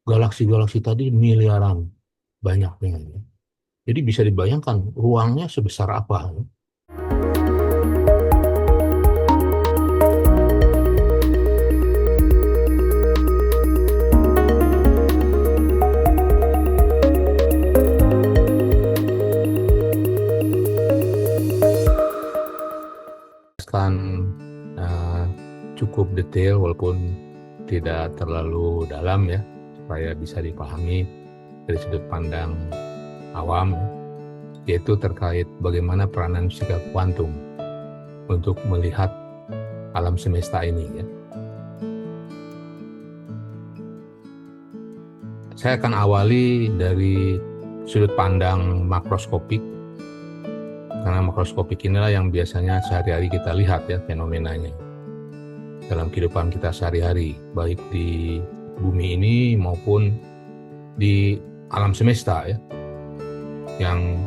galaksi-galaksi tadi miliaran banyaknya, ya. Jadi bisa dibayangkan ruangnya sebesar apa, ya. Kan eh, cukup detail walaupun tidak terlalu dalam, ya, supaya bisa dipahami dari sudut pandang awam, yaitu terkait bagaimana peranan fisika kuantum untuk melihat alam semesta ini, ya. Saya akan awali dari sudut pandang makroskopik, karena makroskopik inilah yang biasanya sehari-hari kita lihat, ya, fenomenanya dalam kehidupan kita sehari-hari, baik di bumi ini maupun di alam semesta, ya. Yang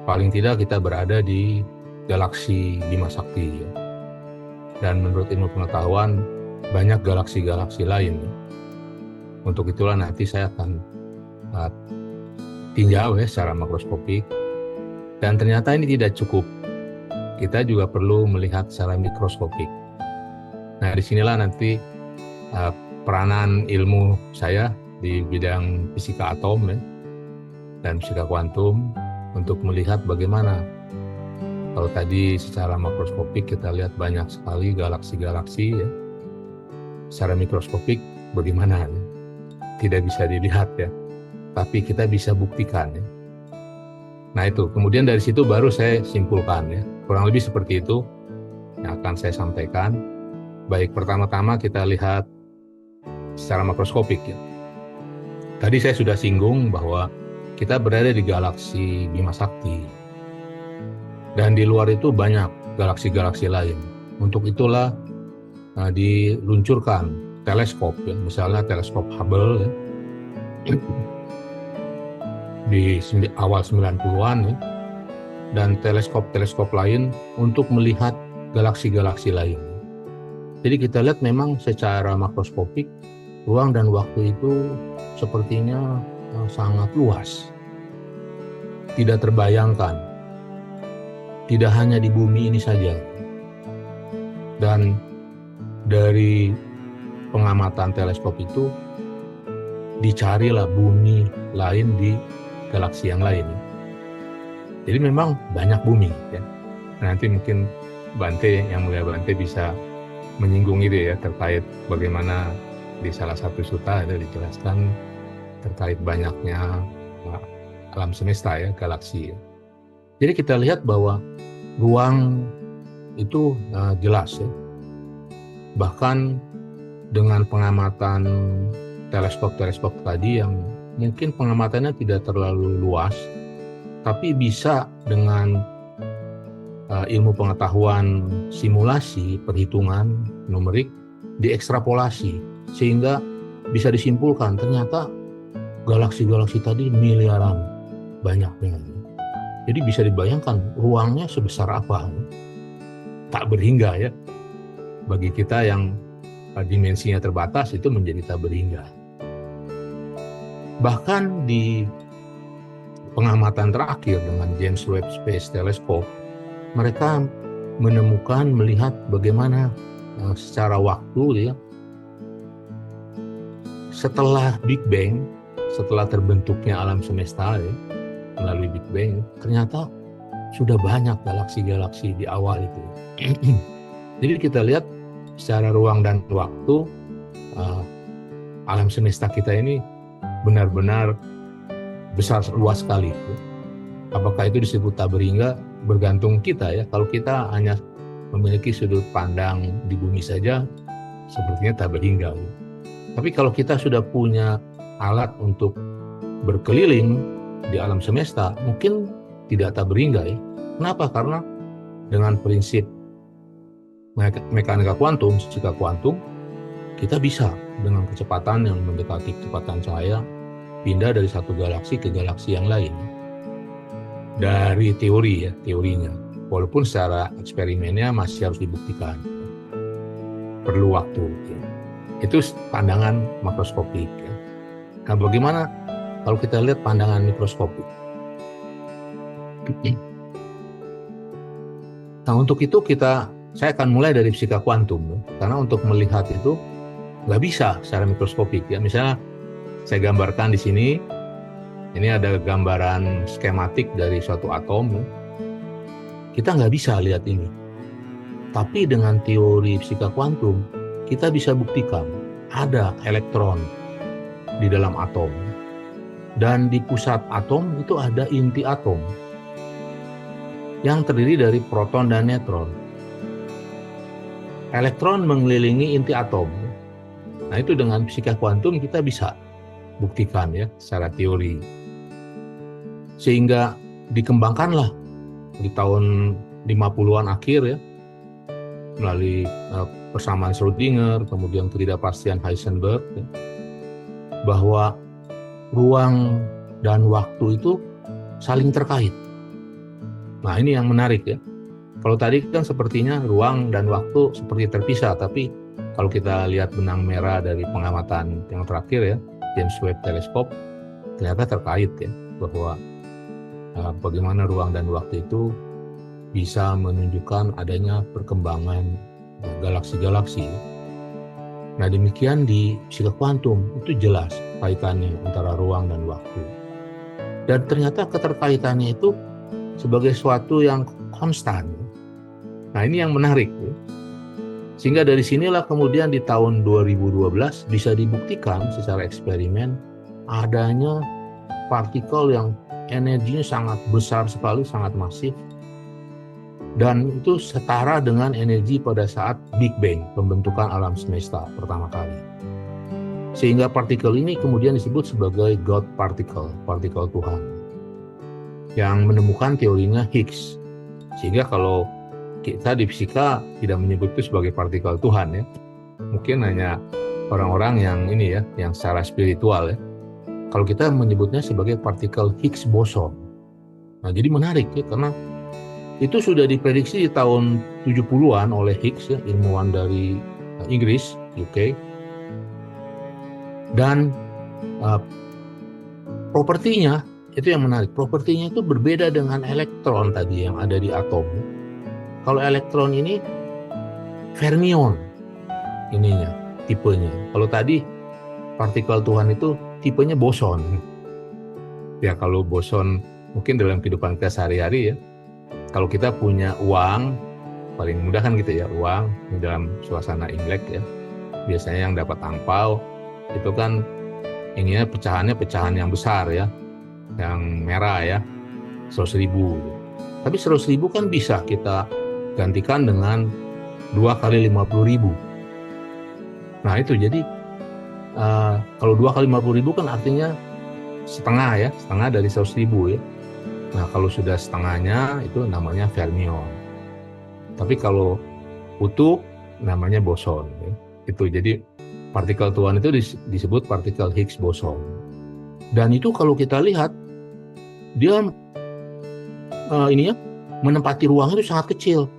paling tidak kita berada di galaksi Bima Sakti, ya. Dan menurut ilmu pengetahuan banyak galaksi-galaksi lain, ya. Untuk itulah nanti saya akan tinjau, ya, secara makroskopik. Dan ternyata ini tidak cukup. Kita juga perlu melihat secara mikroskopik. Nah, disinilah nanti peranan ilmu saya di bidang fisika atom, ya, dan fisika kuantum untuk melihat bagaimana. Kalau tadi secara makroskopik kita lihat banyak sekali galaksi-galaksi, ya. Secara mikroskopik bagaimana? Ya? Tidak bisa dilihat, ya. Tapi kita bisa buktikan, ya. Nah itu, kemudian dari situ baru saya simpulkan, ya. Kurang lebih seperti itu yang akan saya sampaikan. Baik, pertama-tama kita lihat secara makroskopik, ya. Tadi saya sudah singgung bahwa kita berada di galaksi Bima Sakti. Dan di luar itu banyak galaksi-galaksi lain. Untuk itulah diluncurkan teleskop, ya. Misalnya teleskop Hubble, ya, di awal 90-an, ya, dan teleskop-teleskop lain untuk melihat galaksi-galaksi lain. Jadi kita lihat memang secara makroskopik ruang dan waktu itu sepertinya sangat luas. Tidak terbayangkan. Tidak hanya di bumi ini saja. Dan dari pengamatan teleskop itu dicarilah bumi lain di galaksi yang lain. Jadi memang banyak bumi, ya. Nanti mungkin Bante, yang mulia Bante, bisa menyinggung itu, ya, terkait bagaimana di salah satu sutta itu dijelaskan terkait banyaknya alam semesta, ya, galaksi, ya. Jadi kita lihat bahwa ruang itu jelas, ya. Bahkan dengan pengamatan teleskop-teleskop tadi yang mungkin pengamatannya tidak terlalu luas, tapi bisa dengan ilmu pengetahuan simulasi, perhitungan numerik, diekstrapolasi, sehingga bisa disimpulkan ternyata galaksi-galaksi tadi miliaran banyaknya. Jadi bisa dibayangkan ruangnya sebesar apa, ya. Tak berhingga, ya. Bagi kita yang dimensinya terbatas itu menjadi tak berhingga. Bahkan di pengamatan terakhir dengan James Webb Space Telescope, mereka menemukan, melihat bagaimana secara waktu, ya, setelah Big Bang, setelah terbentuknya alam semesta, ya, melalui Big Bang, ternyata sudah banyak galaksi-galaksi di awal itu. Jadi kita lihat secara ruang dan waktu, alam semesta kita ini benar-benar besar, luas sekali. Apakah itu disebut tak berhingga? Bergantung kita, ya. Kalau kita hanya memiliki sudut pandang di bumi saja, sepertinya tak berhingga. Tapi kalau kita sudah punya alat untuk berkeliling di alam semesta, mungkin tidak tak berhingga, ya. Kenapa? Karena dengan prinsip mekanika kuantum, fisika kuantum, kita bisa dengan kecepatan yang mendekati kecepatan cahaya pindah dari satu galaksi ke galaksi yang lain. Dari teori, ya, teorinya. Walaupun secara eksperimennya masih harus dibuktikan. Perlu waktu, ya. Itu pandangan makroskopik, ya. Nah, bagaimana kalau kita lihat pandangan mikroskopik? Nah, untuk itu saya akan mulai dari fisika kuantum, ya. Karena untuk melihat itu nggak bisa secara mikroskopik, ya. Misalnya saya gambarkan di sini, ini ada gambaran skematik dari suatu atom, ya. Kita nggak bisa lihat ini. Tapi dengan teori fisika kuantum, kita bisa buktikan ada elektron di dalam atom. Dan di pusat atom itu ada inti atom yang terdiri dari proton dan neutron. Elektron mengelilingi inti atom. Nah, itu dengan fisika kuantum kita bisa buktikan, ya, secara teori. Sehingga dikembangkanlah di tahun 50-an akhir, ya, melalui persamaan Schrödinger, kemudian ketidakpastian Heisenberg, ya, bahwa ruang dan waktu itu saling terkait. Nah, ini yang menarik, ya. Kalau tadi kan sepertinya ruang dan waktu seperti terpisah, tapi kalau kita lihat benang merah dari pengamatan yang terakhir, ya, James Webb Telescope, ternyata terkait, ya, bahwa bagaimana ruang dan waktu itu bisa menunjukkan adanya perkembangan galaksi-galaksi. Nah, demikian di fisika kuantum itu jelas kaitannya antara ruang dan waktu. Dan ternyata keterkaitannya itu sebagai suatu yang konstan. Nah, ini yang menarik, ya. Sehingga dari sinilah kemudian di tahun 2012 bisa dibuktikan secara eksperimen adanya partikel yang energinya sangat besar sekali, sangat masif. Dan itu setara dengan energi pada saat Big Bang, pembentukan alam semesta pertama kali. Sehingga partikel ini kemudian disebut sebagai God particle, partikel Tuhan, yang menemukan teorinya Higgs. Sehingga kalau kita di fisika tidak menyebut itu sebagai partikel Tuhan, ya. Mungkin hanya orang-orang yang ini, ya, yang secara spiritual, ya. Kalau kita menyebutnya sebagai partikel Higgs boson. Nah, jadi menarik, ya, karena itu sudah diprediksi di tahun 70-an oleh Higgs, ya, ilmuwan dari Inggris, UK. Dan propertinya itu yang menarik. Propertinya itu berbeda dengan elektron tadi yang ada di atom. Kalau elektron ini fermion ininya, tipenya. Kalau tadi partikel Tuhan itu tipenya boson. Ya, kalau boson mungkin dalam kehidupan kita sehari-hari, ya. Kalau kita punya uang, paling mudah kan gitu, ya, uang dalam suasana Imlek, ya. Biasanya yang dapat angpau itu kan ininya pecahan yang besar, ya, yang merah, ya, 100.000. Tapi 100.000 kan bisa kita gantikan dengan 2 kali 50.000. Nah, itu jadi kalau 2 kali 50.000 kan artinya setengah, ya, setengah dari 100.000, ya. Nah, kalau sudah setengahnya itu namanya fermion. Tapi kalau utuh namanya boson, ya. Itu jadi partikel Tuhan itu disebut partikel Higgs boson. Dan itu kalau kita lihat dia ininya menempati ruang itu sangat kecil.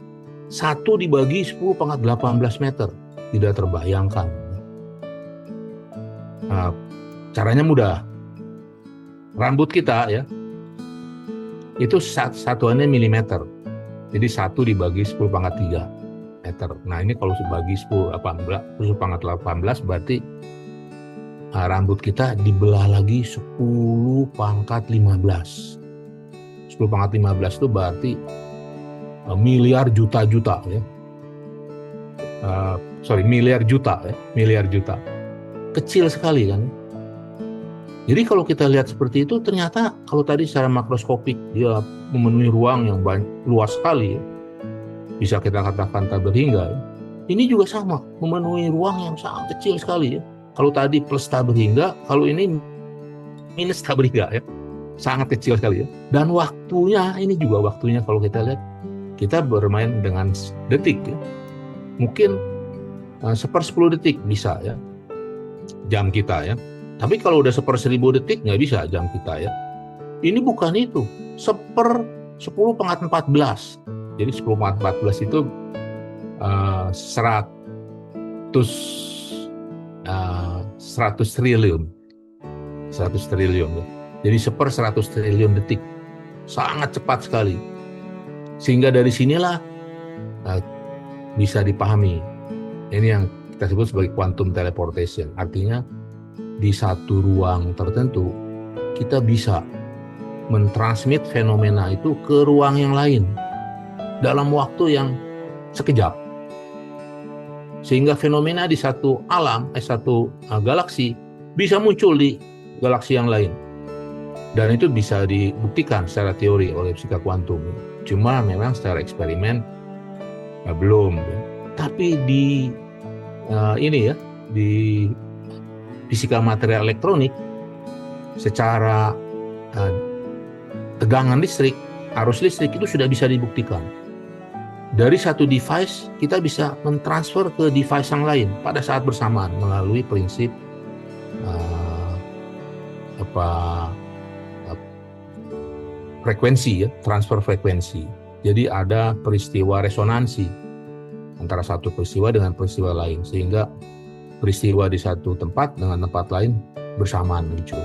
1 dibagi 10⁻18 meter. Tidak terbayangkan. Nah, caranya mudah. Rambut kita, ya, itu satuannya milimeter. Jadi 1 dibagi 10⁻3 meter. Nah, ini kalau dibagi 10⁻18 berarti rambut kita dibelah lagi 10⁻15. 10⁻15 itu berarti miliar juta-juta, ya. Miliar juta, ya. Miliar juta. Kecil sekali, kan. Jadi kalau kita lihat seperti itu, ternyata kalau tadi secara makroskopik dia memenuhi ruang yang luas sekali, ya. Bisa kita katakan tak berhingga, ya. Ini juga sama, memenuhi ruang yang sangat kecil sekali, ya. Kalau tadi plus tak berhingga, kalau ini minus tak berhingga, ya. Sangat kecil sekali, ya. Dan waktunya, ini juga waktunya kalau kita lihat, kita bermain dengan detik, ya. Mungkin 1/10 detik bisa, ya, jam kita, ya. Tapi kalau udah 1/1000 detik nggak bisa jam kita, ya. Ini bukan itu, 10/14. Jadi 10/14 itu 100 triliun. 100 triliun ya. Jadi 1/100 triliun detik. Sangat cepat sekali. Sehingga dari sinilah bisa dipahami. Ini yang kita sebut sebagai quantum teleportation. Artinya di satu ruang tertentu kita bisa mentransmit fenomena itu ke ruang yang lain dalam waktu yang sekejap. Sehingga fenomena di satu alam, satu galaksi bisa muncul di galaksi yang lain. Dan itu bisa dibuktikan secara teori oleh fisika kuantum. Cuma memang secara eksperimen belum. Tapi di di fisika material elektronik, secara tegangan listrik, arus listrik itu sudah bisa dibuktikan. Dari satu device kita bisa mentransfer ke device yang lain pada saat bersamaan melalui prinsip frekuensi ya, transfer frekuensi. Jadi ada peristiwa resonansi antara satu peristiwa dengan peristiwa lain, sehingga peristiwa di satu tempat dengan tempat lain bersamaan muncul.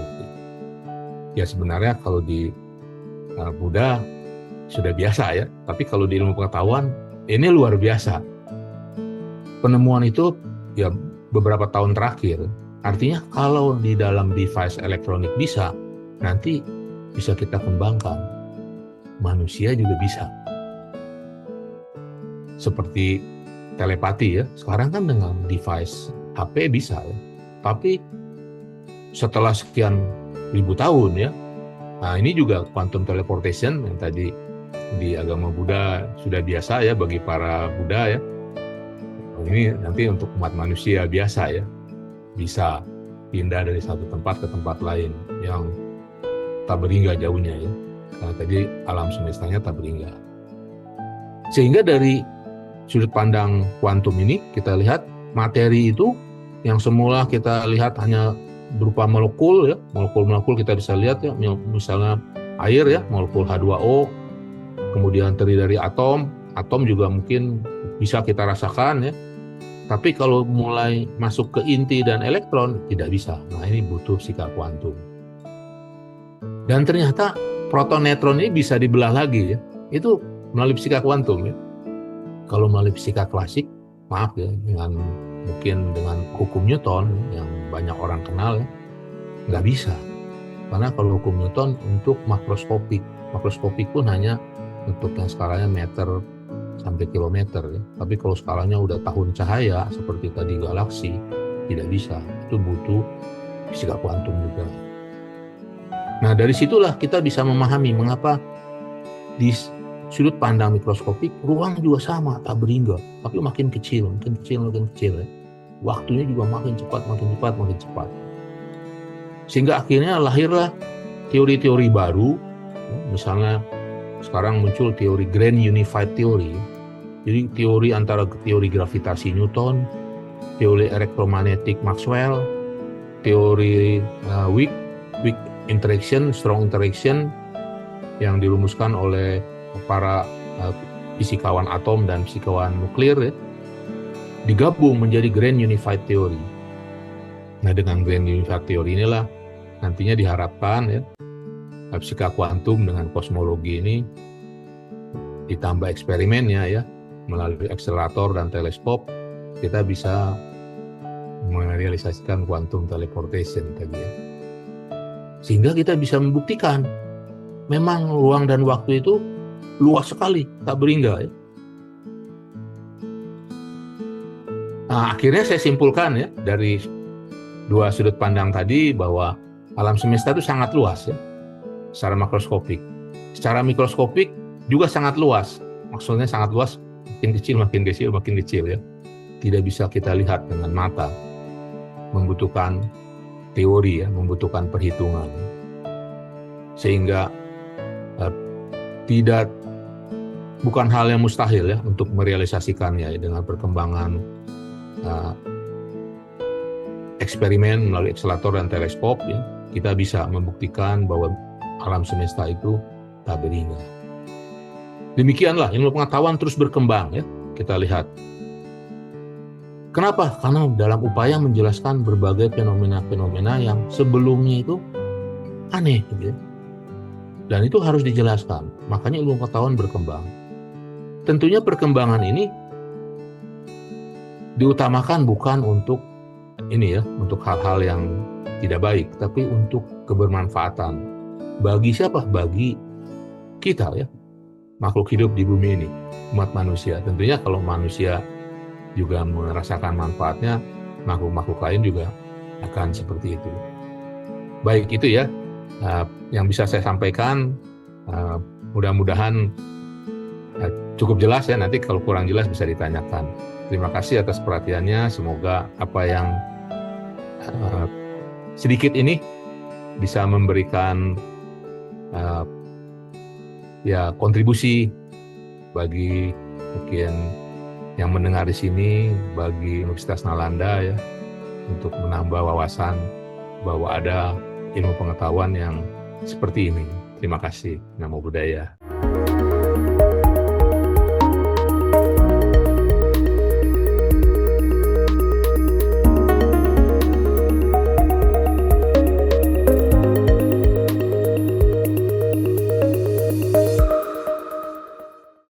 Ya sebenarnya kalau di Buddha sudah biasa ya, tapi kalau di ilmu pengetahuan ini luar biasa. Penemuan itu ya beberapa tahun terakhir. Artinya kalau di dalam device elektronik bisa, nanti bisa kita kembangkan. Manusia juga bisa. Seperti telepati ya, sekarang kan dengan device HP bisa ya. Tapi setelah sekian ribu tahun ya, nah ini juga quantum teleportation yang tadi di agama Buddha sudah biasa ya bagi para Buddha ya. Ini nanti untuk umat manusia biasa ya, bisa pindah dari satu tempat ke tempat lain yang tak berhingga jauhnya ya. Karena tadi alam semestanya tak berhingga. Sehingga dari sudut pandang kuantum ini kita lihat materi itu yang semula kita lihat hanya berupa molekul ya, molekul-molekul kita bisa lihat ya, misalnya air ya, molekul H2O, kemudian terdiri dari atom juga mungkin bisa kita rasakan ya. Tapi kalau mulai masuk ke inti dan elektron tidak bisa. Nah ini butuh fisika kuantum. Dan ternyata proton neutron ini bisa dibelah lagi ya. Itu melalui fisika kuantum ya. Kalau melalui fisika klasik, maaf ya, mungkin dengan hukum Newton yang banyak orang kenal ya, nggak bisa. Karena kalau hukum Newton untuk makroskopik pun hanya untuk yang skalanya meter sampai kilometer ya. Tapi kalau skalanya udah tahun cahaya seperti tadi galaksi, tidak bisa. Itu butuh fisika kuantum juga. Nah dari situlah kita bisa memahami mengapa di sudut pandang mikroskopik ruang juga sama, tak berhingga, tapi makin kecil ya. Waktunya juga makin cepat. Sehingga akhirnya lahirlah teori-teori baru, misalnya sekarang muncul teori Grand Unified Theory. Jadi teori antara teori gravitasi Newton, teori elektromagnetik Maxwell, teori weak interaction, strong interaction yang dirumuskan oleh para fisikawan atom dan fisikawan nuklir ya, digabung menjadi Grand Unified Theory. Nah dengan Grand Unified Theory inilah nantinya diharapkan ya fisika kuantum dengan kosmologi ini ditambah eksperimennya ya melalui akselerator dan teleskop kita bisa merealisasikan quantum teleportation tadi ya. Sehingga kita bisa membuktikan memang ruang dan waktu itu luas sekali, tak berhingga ya. Nah, akhirnya saya simpulkan ya dari dua sudut pandang tadi bahwa alam semesta itu sangat luas ya, secara makroskopik. Secara mikroskopik juga sangat luas. Maksudnya sangat luas, makin kecil ya. Tidak bisa kita lihat dengan mata. Membutuhkan teori ya, membutuhkan perhitungan. Sehingga bukan hal yang mustahil ya untuk merealisasikannya ya, dengan perkembangan eksperimen melalui akselerator dan teleskop ya, kita bisa membuktikan bahwa alam semesta itu tak berhingga. Demikianlah ilmu pengetahuan terus berkembang ya, kita lihat. Kenapa? Karena dalam upaya menjelaskan berbagai fenomena-fenomena yang sebelumnya itu aneh gitu ya. Dan itu harus dijelaskan. Makanya ilmu pengetahuan berkembang. Tentunya perkembangan ini diutamakan bukan untuk ini ya, untuk hal-hal yang tidak baik, tapi untuk kebermanfaatan. Bagi siapa? Bagi kita ya, makhluk hidup di bumi ini, umat manusia. Tentunya kalau manusia juga merasakan manfaatnya, makhluk-makhluk lain juga akan seperti itu. Baik, itu ya yang bisa saya sampaikan. Mudah-mudahan cukup jelas ya, nanti kalau kurang jelas bisa ditanyakan. Terima kasih atas perhatiannya, semoga apa yang sedikit ini bisa memberikan ya kontribusi bagi mungkin yang mendengar di sini, bagi Universitas Nalanda ya, untuk menambah wawasan bahwa ada ilmu pengetahuan yang seperti ini. Terima kasih. Namo Buddhaya.